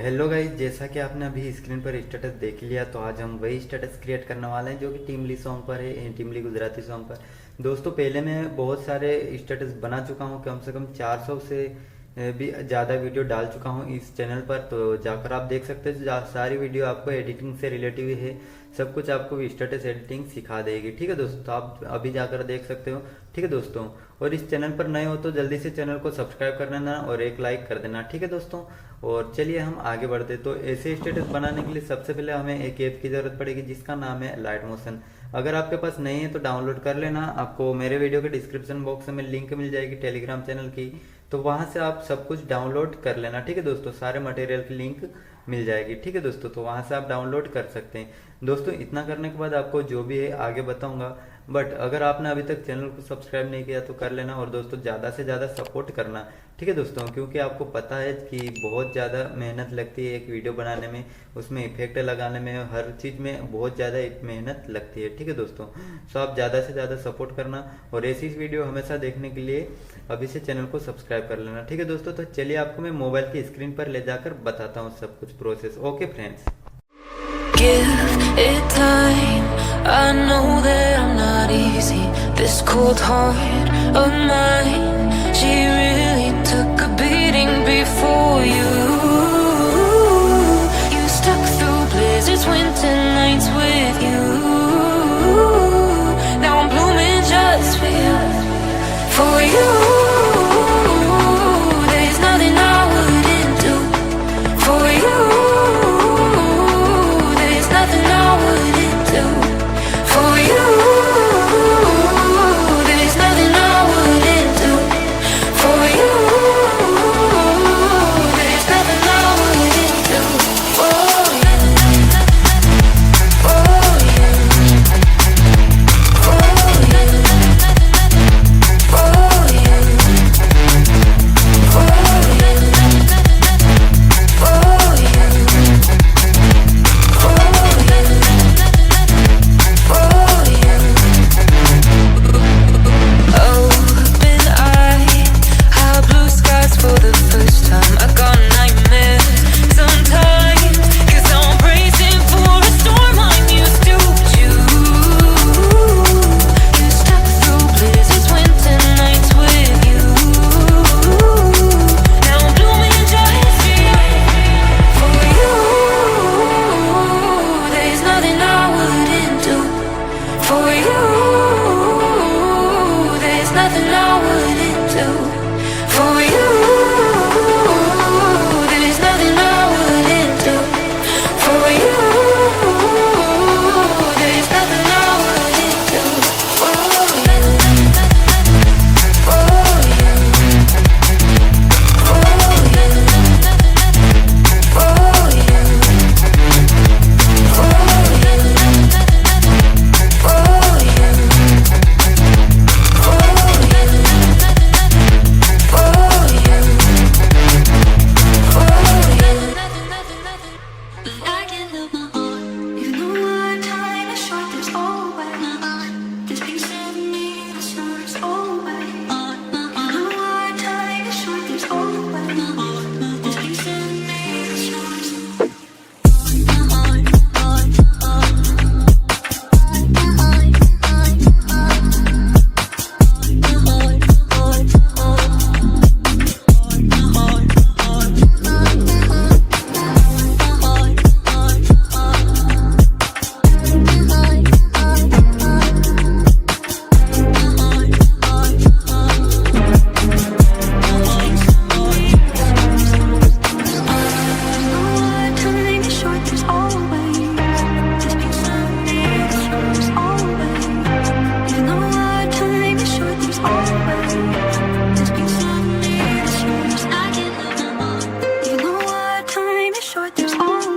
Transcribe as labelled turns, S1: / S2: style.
S1: Hello guys, जैसा कि आपने अभी स्क्रीन पर स्टेटस देख लिया, तो आज हम वही स्टेटस क्रिएट करने वाले हैं जो कि टिमली सॉन्ग पर है, टिमली गुजराती सॉन्ग पर। दोस्तों पहले मैं बहुत सारे स्टेटस बना चुका हूं, कम से कम 400 से भी ज़्यादा वीडियो डाल चुका हूं इस चैनल पर, तो जाकर आप देख सकते हैं। सारी वीडियो आपको एडिटिंग से रिलेटिव है, सब कुछ आपको स्टेटस एडिटिंग सिखा देगी। ठीक है दोस्तों, तो आप अभी जाकर देख सकते हो। ठीक है दोस्तों, और इस चैनल पर नए हो तो जल्दी से चैनल को सब्सक्राइब कर देना और एक लाइक कर देना। ठीक है दोस्तों, और चलिए हम आगे बढ़ते। तो ऐसे स्टेटस बनाने के लिए सबसे पहले हमें एक ऐप की जरूरत पड़ेगी जिसका नाम है अलाइट मोशन। अगर आपके पास नहीं है तो डाउनलोड कर लेना। आपको मेरे वीडियो के डिस्क्रिप्शन बॉक्स में लिंक मिल जाएगी टेलीग्राम चैनल की, तो वहां से आप सब कुछ डाउनलोड कर लेना। ठीक है दोस्तों, सारे मटेरियल की लिंक मिल जाएगी। ठीक है दोस्तों, तो वहां से आप डाउनलोड कर सकते हैं। दोस्तों इतना करने के बाद आपको जो भी है आगे बताऊंगा, बट अगर आपने अभी तक चैनल को सब्सक्राइब नहीं किया तो कर लेना। और दोस्तों ज़्यादा से ज़्यादा सपोर्ट करना। ठीक है दोस्तों, क्योंकि आपको पता है कि बहुत ज़्यादा मेहनत लगती है एक वीडियो बनाने में, उसमें इफेक्ट लगाने में, हर चीज़ में बहुत ज़्यादा मेहनत लगती है। ठीक है दोस्तों, सो आप ज़्यादा से ज़्यादा सपोर्ट करना और ऐसी वीडियो हमेशा देखने के लिए अभी से चैनल को सब्सक्राइब कर लेना। ठीक है दोस्तों, तो चलिए आपको मैं मोबाइल की स्क्रीन पर ले जाकर बताता हूँ सब कुछ process. Okay friends,
S2: Give it time. I know that I'm not easy. This cold heart of mine, she really took a beating before you. You stuck through blizzards, winter nights with you. Now I'm blooming just for you, for you. There's nothing I wouldn't do for you. There's always